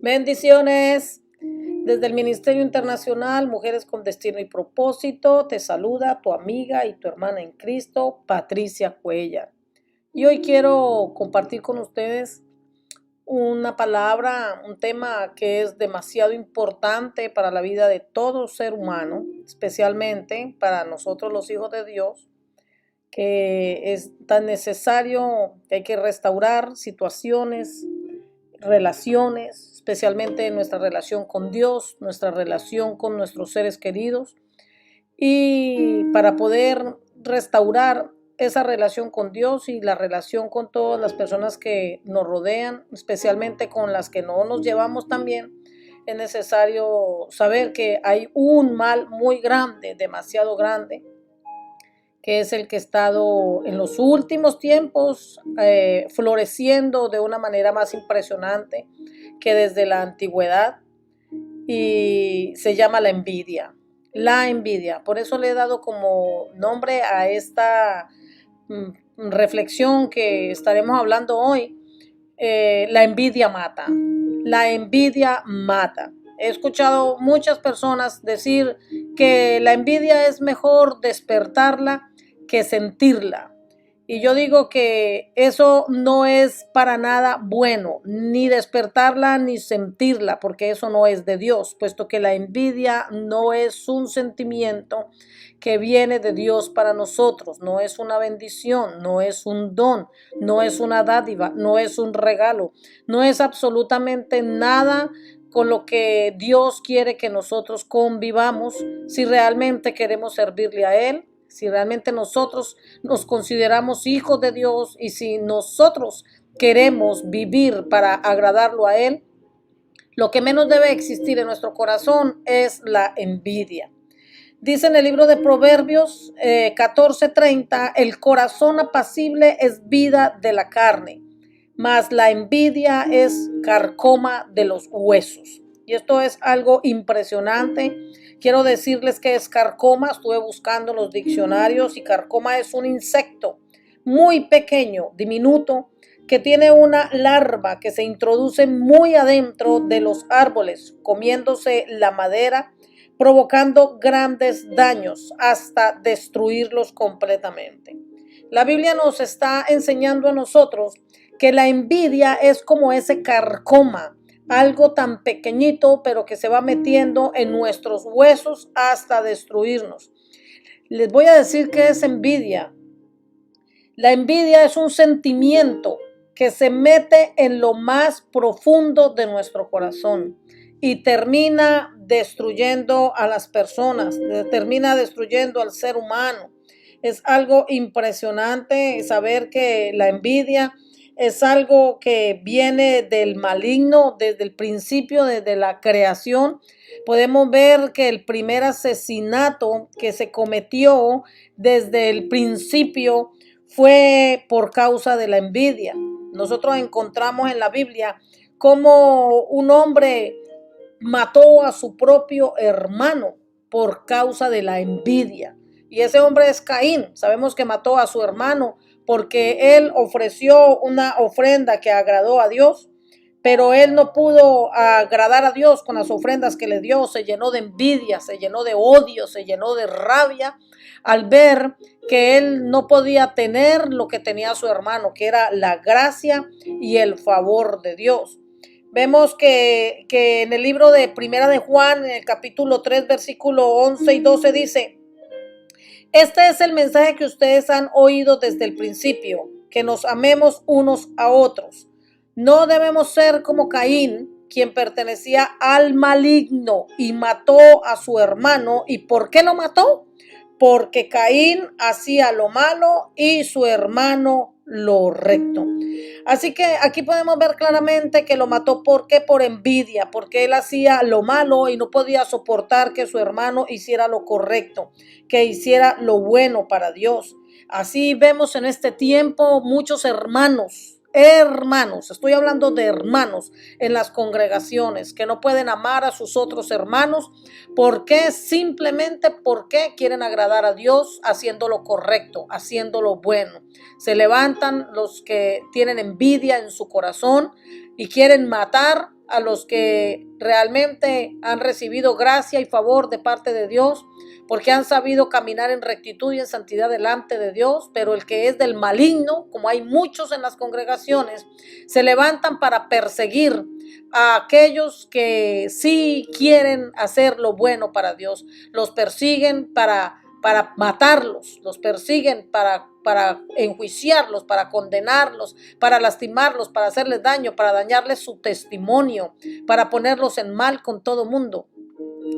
Bendiciones. Desde el Ministerio Internacional Mujeres con Destino y Propósito, te saluda tu amiga y tu hermana en Cristo, Patricia Cuellar. Y hoy quiero compartir con ustedes una palabra, un tema que es demasiado importante para la vida de todo ser humano, especialmente para nosotros los hijos de Dios, que es tan necesario que hay que restaurar situaciones, relaciones, especialmente nuestra relación con Dios, nuestra relación con nuestros seres queridos, y para poder restaurar esa relación con Dios y la relación con todas las personas que nos rodean, especialmente con las que no nos llevamos tan bien, es necesario saber que hay un mal muy grande, demasiado grande, que es el que ha estado en los últimos tiempos floreciendo de una manera más impresionante que desde la antigüedad, y se llama la envidia. La envidia. Por eso le he dado como nombre a esta reflexión que estaremos hablando hoy. La envidia mata. La envidia mata. He escuchado muchas personas decir que la envidia es mejor despertarla que sentirla. Y yo digo que eso no es para nada bueno, ni despertarla ni sentirla, porque eso no es de Dios, puesto que la envidia no es un sentimiento que viene de Dios para nosotros, no es una bendición, no es un don, no es una dádiva, no es un regalo, no es absolutamente nada con lo que Dios quiere que nosotros convivamos si realmente queremos servirle a Él, si realmente nosotros nos consideramos hijos de Dios y si nosotros queremos vivir para agradarlo a Él. Lo que menos debe existir en nuestro corazón es la envidia. Dice en el libro de Proverbios 14:30, el corazón apacible es vida de la carne, mas la envidia es carcoma de los huesos. Y esto es algo impresionante. Quiero decirles que es carcoma. Estuve buscando en los diccionarios y carcoma es un insecto muy pequeño, diminuto, que tiene una larva que se introduce muy adentro de los árboles, comiéndose la madera, provocando grandes daños hasta destruirlos completamente. La Biblia nos está enseñando a nosotros que la envidia es como ese carcoma, algo tan pequeñito, pero que se va metiendo en nuestros huesos hasta destruirnos. Les voy a decir qué es envidia. La envidia es un sentimiento que se mete en lo más profundo de nuestro corazón y termina destruyendo a las personas, termina destruyendo al ser humano. Es algo impresionante saber que la envidia es algo que viene del maligno desde el principio, desde la creación. Podemos ver que el primer asesinato que se cometió desde el principio fue por causa de la envidia. Nosotros encontramos en la Biblia cómo un hombre mató a su propio hermano por causa de la envidia. Y ese hombre es Caín. Sabemos que mató a su hermano porque él ofreció una ofrenda que agradó a Dios, pero él no pudo agradar a Dios con las ofrendas que le dio. Se llenó de envidia, se llenó de odio, se llenó de rabia al ver que él no podía tener lo que tenía su hermano, que era la gracia y el favor de Dios. Vemos que en el libro de Primera de Juan, en el capítulo 3, versículo 11 y 12 dice: este es el mensaje que ustedes han oído desde el principio, que nos amemos unos a otros. No debemos ser como Caín, quien pertenecía al maligno y mató a su hermano. ¿Y por qué lo mató? Porque Caín hacía lo malo y su hermano lo recto. Así que aquí podemos ver claramente que lo mató porque por envidia, porque él hacía lo malo y no podía soportar que su hermano hiciera lo correcto, que hiciera lo bueno para Dios. Así vemos en este tiempo muchos hermanos, estoy hablando de hermanos en las congregaciones que no pueden amar a sus otros hermanos. ¿Por qué? Simplemente porque quieren agradar a Dios haciendo lo correcto, haciendo lo bueno. Se levantan los que tienen envidia en su corazón y quieren matar a los que realmente han recibido gracia y favor de parte de Dios, porque han sabido caminar en rectitud y en santidad delante de Dios, pero el que es del maligno, como hay muchos en las congregaciones, se levantan para perseguir a aquellos que sí quieren hacer lo bueno para Dios. Los persiguen para matarlos, los persiguen para enjuiciarlos, para condenarlos, para lastimarlos, para hacerles daño, para dañarles su testimonio, para ponerlos en mal con todo mundo.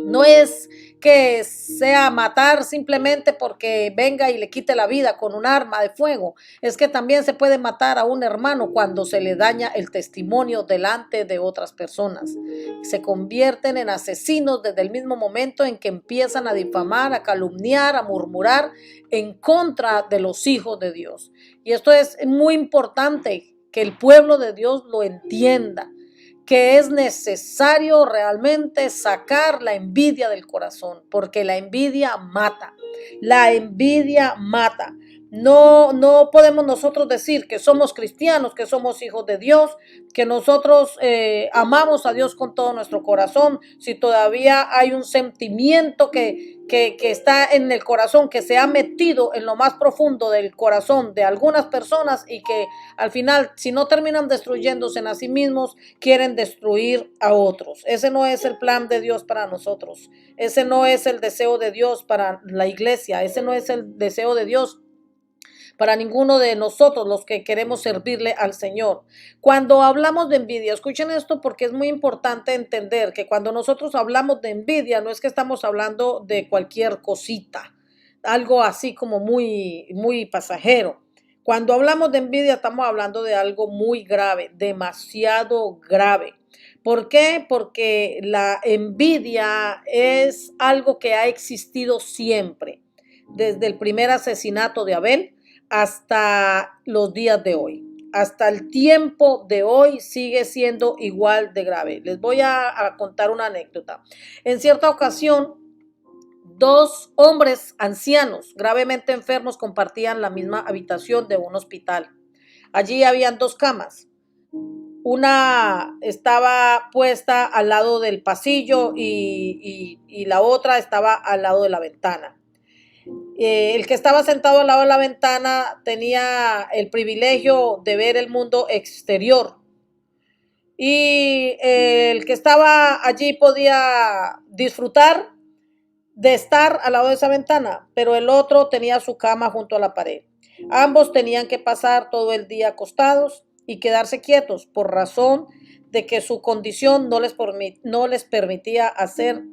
No es que sea matar simplemente porque venga y le quite la vida con un arma de fuego. Es que también se puede matar a un hermano cuando se le daña el testimonio delante de otras personas. Se convierten en asesinos desde el mismo momento en que empiezan a difamar, a calumniar, a murmurar en contra de los hijos de Dios. Y esto es muy importante que el pueblo de Dios lo entienda, que es necesario realmente sacar la envidia del corazón, porque la envidia mata. La envidia mata. No podemos nosotros decir que somos cristianos, que somos hijos de Dios, que nosotros amamos a Dios con todo nuestro corazón, si todavía hay un sentimiento que está en el corazón, que se ha metido en lo más profundo del corazón de algunas personas y que al final, si no terminan destruyéndose en a sí mismos, quieren destruir a otros. Ese no es el plan de Dios para nosotros. Ese no es el deseo de Dios para la iglesia. Ese no es el deseo de Dios para ninguno de nosotros los que queremos servirle al Señor. Cuando hablamos de envidia, escuchen esto porque es muy importante entender que cuando nosotros hablamos de envidia, no es que estamos hablando de cualquier cosita, algo así como muy pasajero. Cuando hablamos de envidia, estamos hablando de algo muy grave, demasiado grave. ¿Por qué? Porque la envidia es algo que ha existido siempre, desde el primer asesinato de Abel hasta los días de hoy. Hasta el tiempo de hoy sigue siendo igual de grave. Les voy a contar una anécdota. En cierta ocasión, dos hombres ancianos gravemente enfermos compartían la misma habitación de un hospital. Allí habían dos camas. Una estaba puesta al lado del pasillo y la otra estaba al lado de la ventana. El que estaba sentado al lado de la ventana tenía el privilegio de ver el mundo exterior y el que estaba allí podía disfrutar de estar al lado de esa ventana, pero el otro tenía su cama junto a la pared. Ambos tenían que pasar todo el día acostados y quedarse quietos por razón de que su condición no les permitía hacer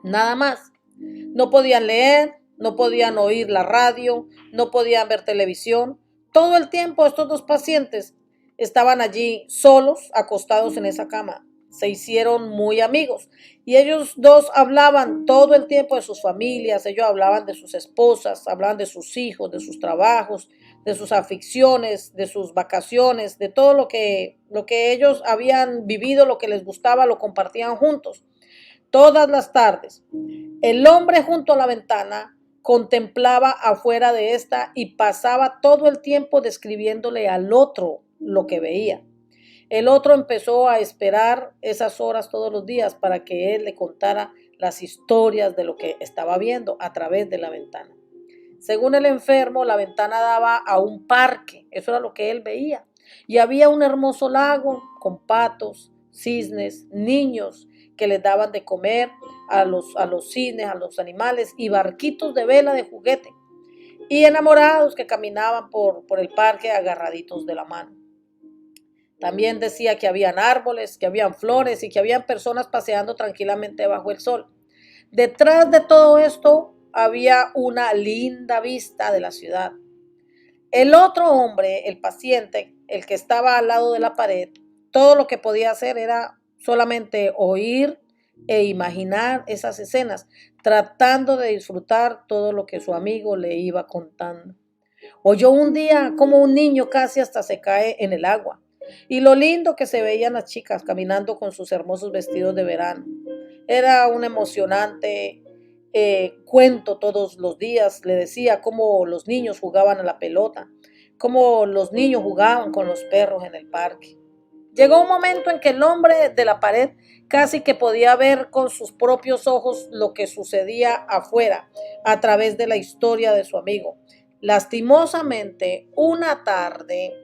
nada más. No podían leer, no podían oír la radio, no podían ver televisión. Todo el tiempo estos dos pacientes estaban allí solos, acostados en esa cama. Se hicieron muy amigos y ellos dos hablaban todo el tiempo de sus familias, ellos hablaban de sus esposas, hablaban de sus hijos, de sus trabajos, de sus aficiones, de sus vacaciones, de todo lo que ellos habían vivido, lo que les gustaba, lo compartían juntos todas las tardes. El hombre junto a la ventana contemplaba afuera de esta y pasaba todo el tiempo describiéndole al otro lo que veía. El otro empezó a esperar esas horas todos los días para que él le contara las historias de lo que estaba viendo a través de la ventana. Según el enfermo, la ventana daba a un parque, eso era lo que él veía. Y había un hermoso lago con patos, cisnes, niños que les daban de comer a los cisnes, a los animales y barquitos de vela de juguete. Y enamorados que caminaban por el parque agarraditos de la mano. También decía que habían árboles, que habían flores y que habían personas paseando tranquilamente bajo el sol. Detrás de todo esto había una linda vista de la ciudad. El otro hombre, el paciente, el que estaba al lado de la pared, todo lo que podía hacer era solamente oír e imaginar esas escenas, tratando de disfrutar todo lo que su amigo le iba contando. Oyó un día como un niño casi hasta se cae en el agua. Y lo lindo que se veían las chicas caminando con sus hermosos vestidos de verano. Era un emocionante cuento todos los días. Le decía cómo los niños jugaban a la pelota, cómo los niños jugaban con los perros en el parque. Llegó un momento en que el hombre de la pared casi que podía ver con sus propios ojos lo que sucedía afuera a través de la historia de su amigo. Lastimosamente, una tarde,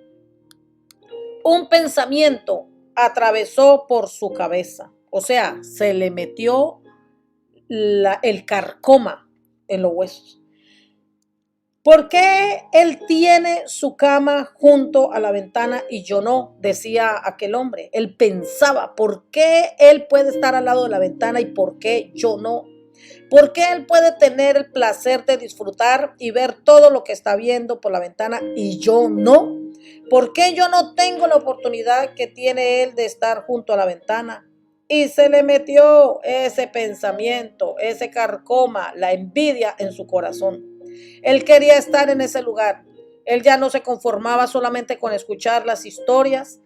un pensamiento atravesó por su cabeza, o sea, se le metió el carcoma en los huesos. ¿Por qué él tiene su cama junto a la ventana y yo no? Decía aquel hombre. Él pensaba, ¿por qué él puede estar al lado de la ventana y por qué yo no? ¿Por qué él puede tener el placer de disfrutar y ver todo lo que está viendo por la ventana y yo no? ¿Por qué yo no tengo la oportunidad que tiene él de estar junto a la ventana? Y se le metió ese pensamiento, ese carcoma, la envidia en su corazón. Él quería estar en ese lugar. Él ya no se conformaba solamente con escuchar las historias.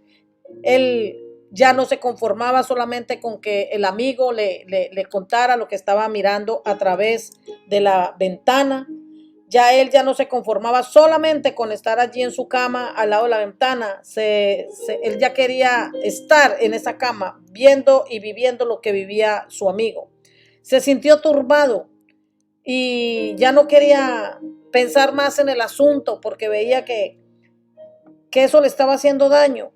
Él ya no se conformaba solamente con que el amigo le contara lo que estaba mirando a través de la ventana. Ya él ya no se conformaba solamente con estar allí en su cama al lado de la ventana. Él ya quería estar en esa cama viendo y viviendo lo que vivía su amigo. Se sintió turbado y ya no quería pensar más en el asunto porque veía que eso le estaba haciendo daño,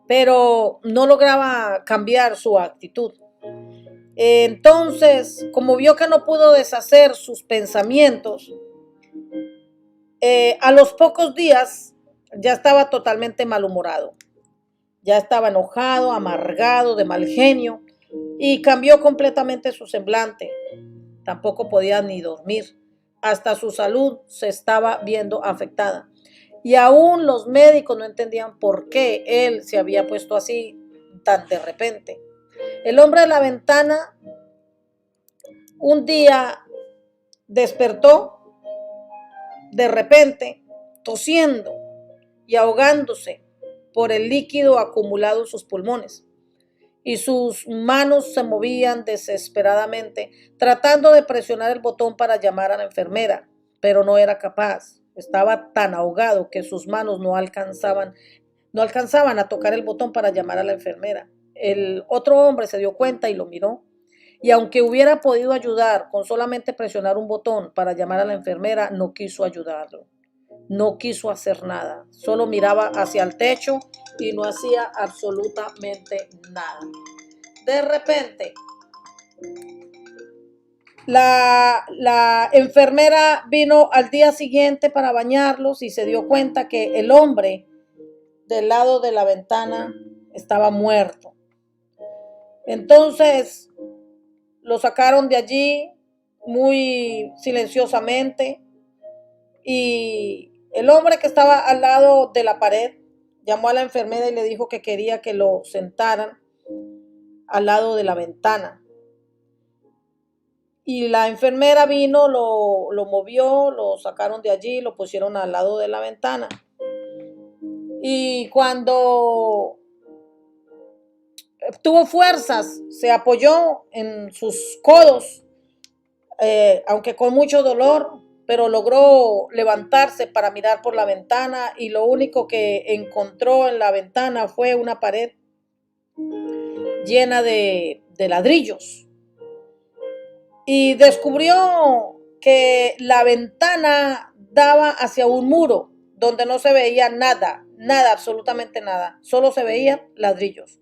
pero no lograba cambiar su actitud. Entonces, como vio que no pudo deshacer sus pensamientos, a los pocos días ya estaba totalmente malhumorado, ya estaba enojado, amargado, de mal genio y cambió completamente su semblante. Tampoco podía ni dormir. Hasta su salud se estaba viendo afectada. Y aún los médicos no entendían por qué él se había puesto así tan de repente. El hombre de la ventana un día despertó de repente tosiendo y ahogándose por el líquido acumulado en sus pulmones. Y sus manos se movían desesperadamente, tratando de presionar el botón para llamar a la enfermera, pero no era capaz. Estaba tan ahogado que sus manos no alcanzaban a tocar el botón para llamar a la enfermera. El otro hombre se dio cuenta y lo miró. Y aunque hubiera podido ayudar con solamente presionar un botón para llamar a la enfermera, no quiso ayudarlo. No quiso hacer nada. Solo miraba hacia el techo y no hacía absolutamente nada. De repente, la enfermera vino al día siguiente para bañarlos y se dio cuenta que el hombre del lado de la ventana estaba muerto. Entonces lo sacaron de allí muy silenciosamente y el hombre que estaba al lado de la pared llamó a la enfermera y le dijo que quería que lo sentaran al lado de la ventana. Y la enfermera vino, lo movió, lo sacaron de allí, lo pusieron al lado de la ventana. Y cuando tuvo fuerzas, se apoyó en sus codos, aunque con mucho dolor, pero logró levantarse para mirar por la ventana y lo único que encontró en la ventana fue una pared llena de ladrillos. Y descubrió que la ventana daba hacia un muro donde no se veía nada, nada, absolutamente nada, solo se veían ladrillos.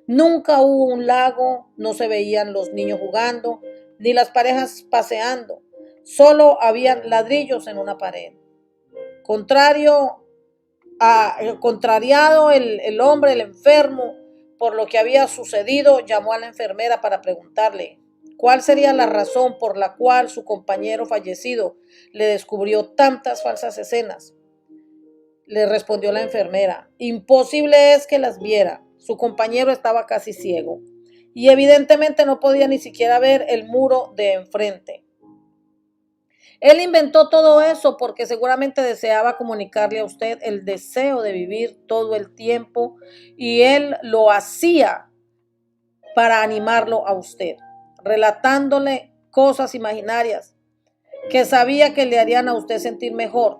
Nunca hubo un lago, no se veían los niños jugando, ni las parejas paseando, solo habían ladrillos en una pared. Contrariado el hombre, el enfermo, por lo que había sucedido, llamó a la enfermera para preguntarle cuál sería la razón por la cual su compañero fallecido le descubrió tantas falsas escenas. Le respondió la enfermera, imposible es que las viera. Su compañero estaba casi ciego y evidentemente no podía ni siquiera ver el muro de enfrente. Él inventó todo eso porque seguramente deseaba comunicarle a usted el deseo de vivir todo el tiempo y él lo hacía para animarlo a usted, relatándole cosas imaginarias que sabía que le harían a usted sentir mejor.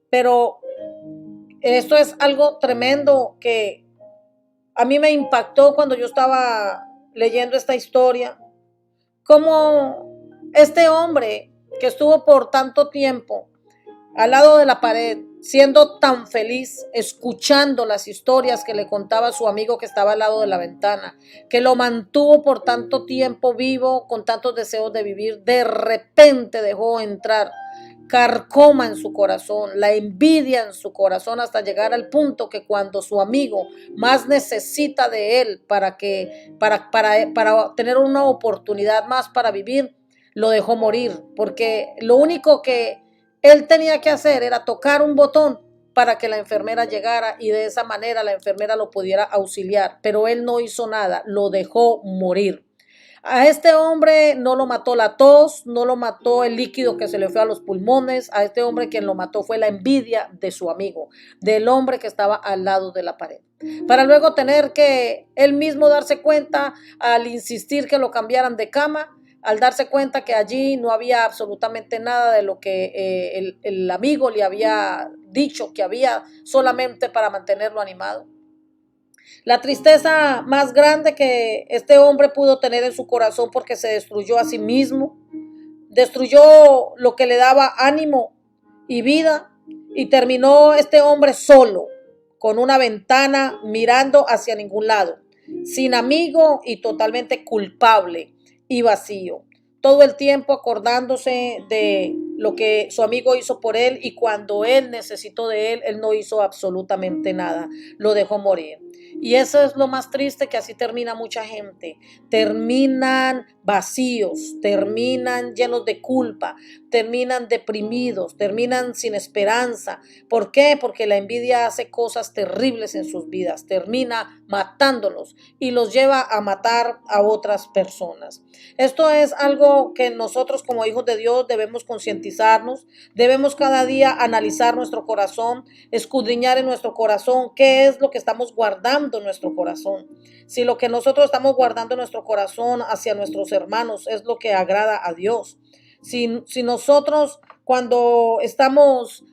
Pero Esto es algo tremendo que a mí me impactó cuando yo estaba leyendo esta historia. Como este hombre que estuvo por tanto tiempo al lado de la pared, siendo tan feliz, escuchando las historias que le contaba su amigo que estaba al lado de la ventana, que lo mantuvo por tanto tiempo vivo, con tantos deseos de vivir, de repente dejó entrar carcoma en su corazón, la envidia en su corazón, hasta llegar al punto que cuando su amigo más necesita de él para tener una oportunidad más para vivir, lo dejó morir, porque lo único que él tenía que hacer era tocar un botón para que la enfermera llegara y de esa manera la enfermera lo pudiera auxiliar, pero él no hizo nada, lo dejó morir. A este hombre no lo mató la tos, no lo mató el líquido que se le fue a los pulmones, a este hombre quien lo mató fue la envidia de su amigo, del hombre que estaba al lado de la pared. Para luego tener que él mismo darse cuenta al insistir que lo cambiaran de cama, al darse cuenta que allí no había absolutamente nada de lo que el amigo le había dicho que había solamente para mantenerlo animado. La tristeza más grande que este hombre pudo tener en su corazón porque se destruyó a sí mismo, destruyó lo que le daba ánimo y vida y terminó este hombre solo, con una ventana mirando hacia ningún lado, sin amigo y totalmente culpable y vacío. Todo el tiempo acordándose de lo que su amigo hizo por él y cuando él necesitó de él, él no hizo absolutamente nada, lo dejó morir. Y eso es lo más triste, que así termina mucha gente. Terminan vacíos, terminan llenos de culpa, terminan deprimidos, terminan sin esperanza. ¿Por qué? Porque la envidia hace cosas terribles en sus vidas, termina matándolos y los lleva a matar a otras personas. Esto es algo que nosotros como hijos de Dios debemos concientizarnos, debemos cada día analizar nuestro corazón, escudriñar en nuestro corazón qué es lo que estamos guardando en nuestro corazón. Si lo que nosotros estamos guardando en nuestro corazón hacia nuestros hermanos es lo que agrada a Dios. Si nosotros cuando estamos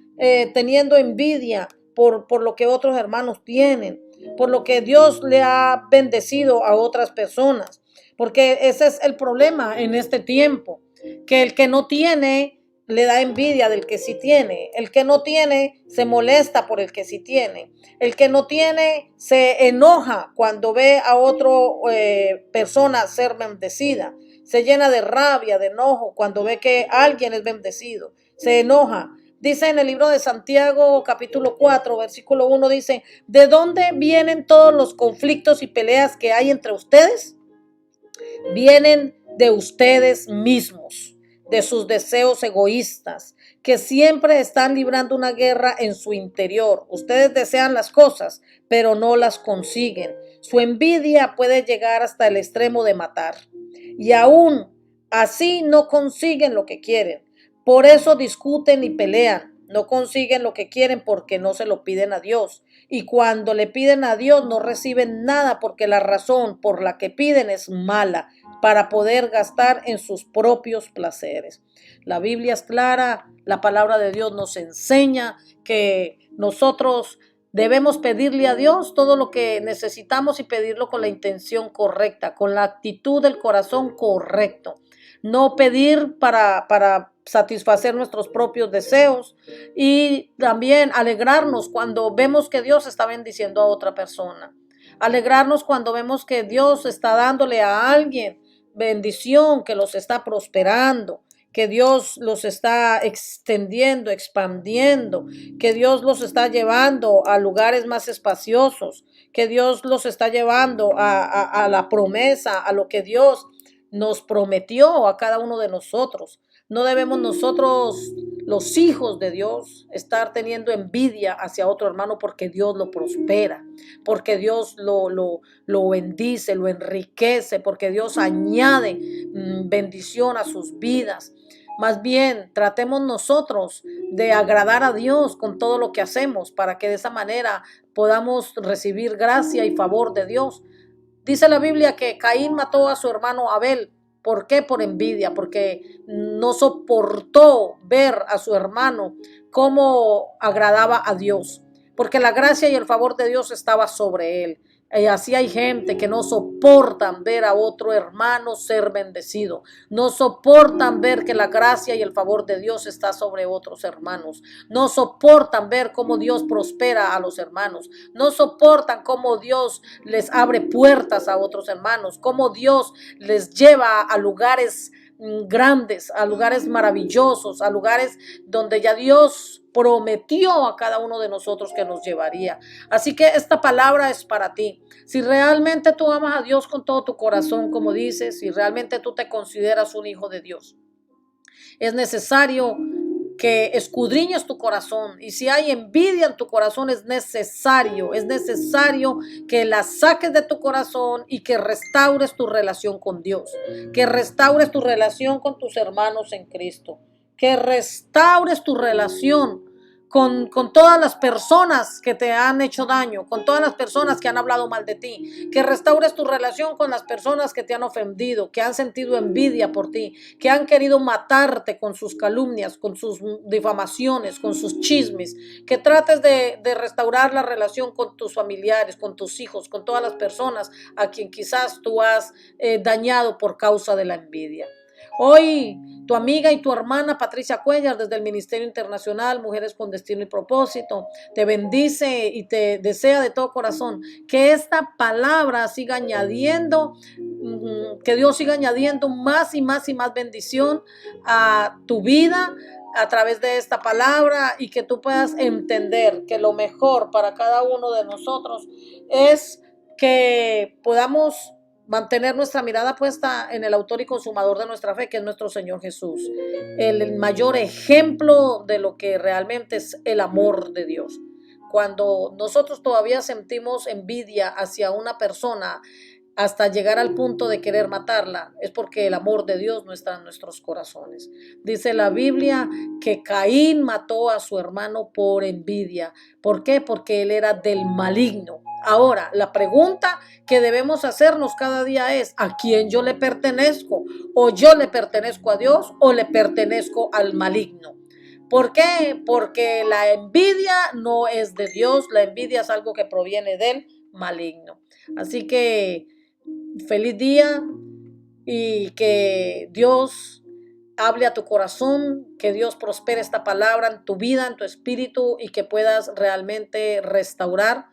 teniendo envidia por lo que otros hermanos tienen, por lo que Dios le ha bendecido a otras personas, porque ese es el problema en este tiempo, que el que no tiene le da envidia del que sí tiene, el que no tiene se molesta por el que sí tiene, el que no tiene se enoja cuando ve a otra persona ser bendecida, se llena de rabia, de enojo cuando ve que alguien es bendecido, se enoja. Dice en el libro de Santiago, capítulo 4, versículo 1, dice: ¿de dónde vienen todos los conflictos y peleas que hay entre ustedes? Vienen de ustedes mismos, de sus deseos egoístas, que siempre están librando una guerra en su interior. Ustedes desean las cosas, pero no las consiguen. Su envidia puede llegar hasta el extremo de matar. Y aún así no consiguen lo que quieren. Por eso discuten y pelean. No consiguen lo que quieren porque no se lo piden a Dios. Y cuando le piden a Dios no reciben nada porque la razón por la que piden es mala, para poder gastar en sus propios placeres. La Biblia es clara, la palabra de Dios nos enseña que nosotros debemos pedirle a Dios todo lo que necesitamos y pedirlo con la intención correcta, con la actitud del corazón correcto. No pedir para satisfacer nuestros propios deseos, y también alegrarnos cuando vemos que Dios está bendiciendo a otra persona. Alegrarnos cuando vemos que Dios está dándole a alguien bendición, que los está prosperando, que Dios los está extendiendo, expandiendo, que Dios los está llevando a lugares más espaciosos, que Dios los está llevando a la promesa, a lo que Dios nos prometió a cada uno de nosotros. No debemos nosotros, los hijos de Dios, estar teniendo envidia hacia otro hermano porque Dios lo prospera, porque Dios lo bendice, lo enriquece, porque Dios añade bendición a sus vidas. Más bien, tratemos nosotros de agradar a Dios con todo lo que hacemos, para que de esa manera podamos recibir gracia y favor de Dios. Dice la Biblia que Caín mató a su hermano Abel. ¿Por qué? Por envidia, porque no soportó ver a su hermano cómo agradaba a Dios. porque la gracia y el favor de Dios estaba sobre él. Y así hay gente que no soportan ver a otro hermano ser bendecido. No soportan ver que la gracia y el favor de Dios está sobre otros hermanos. No soportan ver cómo Dios prospera a los hermanos. No soportan cómo Dios les abre puertas a otros hermanos. Cómo Dios les lleva a lugares grandes, a lugares maravillosos, a lugares donde ya Dios prometió a cada uno de nosotros que nos llevaría. Así que esta palabra es para ti. Si realmente tú amas a Dios con todo tu corazón, como dices, si realmente tú te consideras un hijo de Dios, es necesario que escudriñes tu corazón, y si hay envidia en tu corazón es necesario que la saques de tu corazón y que restaures tu relación con Dios, que restaures tu relación con tus hermanos en Cristo, que restaures tu relación con todas las personas que te han hecho daño, con todas las personas que han hablado mal de ti, que restaures tu relación con las personas que te han ofendido, que han sentido envidia por ti, que han querido matarte con sus calumnias, con sus difamaciones, con sus chismes, que trates de restaurar la relación con tus familiares, con tus hijos, con todas las personas a quien quizás tú has dañado por causa de la envidia. Hoy tu amiga y tu hermana Patricia Cuellar desde el Ministerio Internacional Mujeres con Destino y Propósito te bendice y te desea de todo corazón que esta palabra siga añadiendo, que Dios siga añadiendo más y más y más bendición a tu vida a través de esta palabra, y que tú puedas entender que lo mejor para cada uno de nosotros es que podamos mantener nuestra mirada puesta en el autor y consumador de nuestra fe, que es nuestro Señor Jesús, el mayor ejemplo de lo que realmente es el amor de Dios. Cuando nosotros todavía sentimos envidia hacia una persona hasta llegar al punto de querer matarla, es porque el amor de Dios no está en nuestros corazones. Dice la Biblia que Caín mató a su hermano por envidia. ¿Por qué? Porque él era del maligno. Ahora, la pregunta que debemos hacernos cada día es: ¿a quién yo le pertenezco? ¿O yo le pertenezco a Dios o le pertenezco al maligno? ¿Por qué? Porque la envidia no es de Dios, la envidia es algo que proviene del maligno. Así que feliz día, y que Dios hable a tu corazón, que Dios prospere esta palabra en tu vida, en tu espíritu, y que puedas realmente restaurar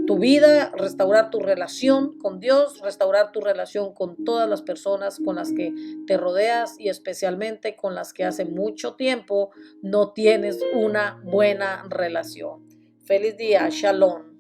tu vida, restaurar tu relación con Dios, restaurar tu relación con todas las personas con las que te rodeas, y especialmente con las que hace mucho tiempo no tienes una buena relación. Feliz día, shalom.